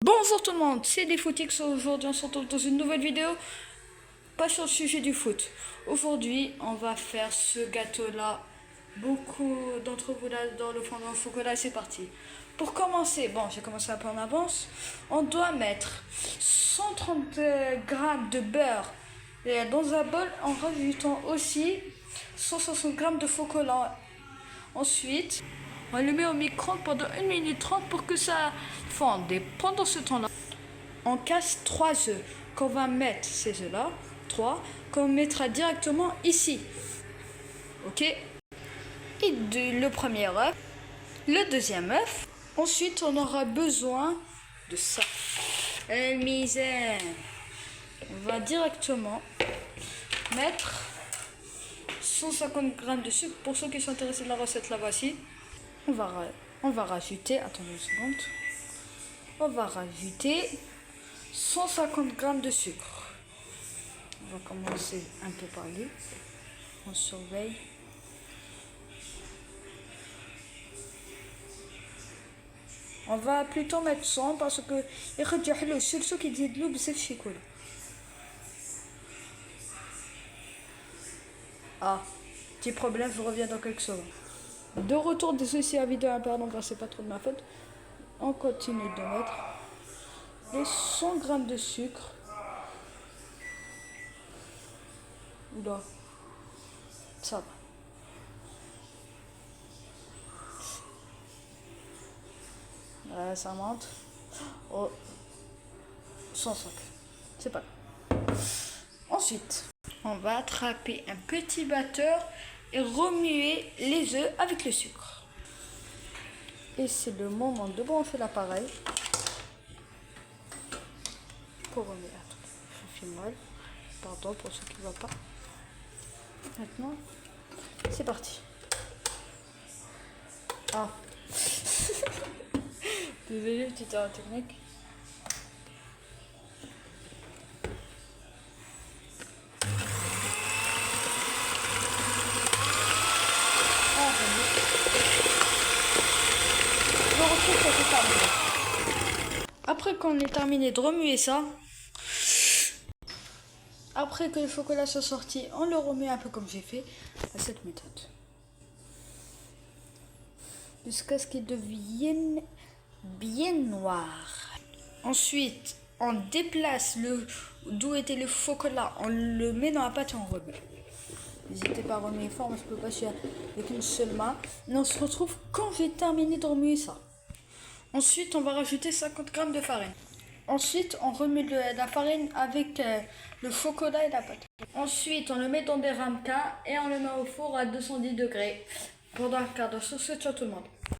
Bonjour tout le monde, c'est Desfootix. Aujourd'hui on se retrouve dans une nouvelle vidéo, pas sur le sujet du foot. Aujourd'hui on va faire ce gâteau là. Beaucoup d'entre vous là dans le fond d'un chocolat, c'est parti. Pour commencer, bon j'ai commencé un peu en avance, on doit mettre 130 grammes de beurre dans un bol en rajoutant aussi 160 grammes de chocolat. Ensuite, on le met au micro-ondes pendant 1 minute 30 pour que ça fonde. Et pendant ce temps-là, on casse 3 œufs qu'on va mettre, ces œufs-là, 3, qu'on mettra directement ici. Ok? Et le premier œuf, le deuxième œuf. Ensuite, on aura besoin de ça. Misère. On va directement mettre 150 grammes de sucre. Pour ceux qui sont intéressés de la recette, la voici. On va rajouter, attendez une seconde, on va rajouter 150 grammes de sucre. On va commencer un peu par là, on surveille. On va plutôt mettre 100 parce que il حلو surtout qu'il dit de l'eau بزاف chocolat. Ah, petit problème, je reviens dans quelques secondes. De retour des soucis à vidéo, pardon, c'est pas trop de ma faute. On continue de mettre les 100 grammes de sucre. Oula, ça va. Ça monte. Oh, 105. C'est pas grave. Ensuite, on va attraper un petit batteur et remuer les œufs avec le sucre. Et c'est le moment de brancher l'appareil. Pour remuer. Je fais mal. Pardon pour ceux qui ne voient pas. Maintenant, c'est parti. Ah. Désolé, petite erreur technique. Après qu'on ait terminé de remuer ça, après que le chocolat soit sorti, on le remet un peu comme j'ai fait à cette méthode. Jusqu'à ce qu'il devienne bien noir. Ensuite, on déplace d'où était le chocolat, on le met dans la pâte et on remet. N'hésitez pas à remuer fort, moi je peux pas faire avec une seule main. Et on se retrouve quand j'ai terminé de remuer ça. Ensuite, on va rajouter 50 grammes de farine. Ensuite, on remet la farine avec le chocolat et la pâte. Ensuite, on le met dans des ramequins et on le met au four à 210 degrés pendant un quart d'heure. Sur ce, ciao tout le monde.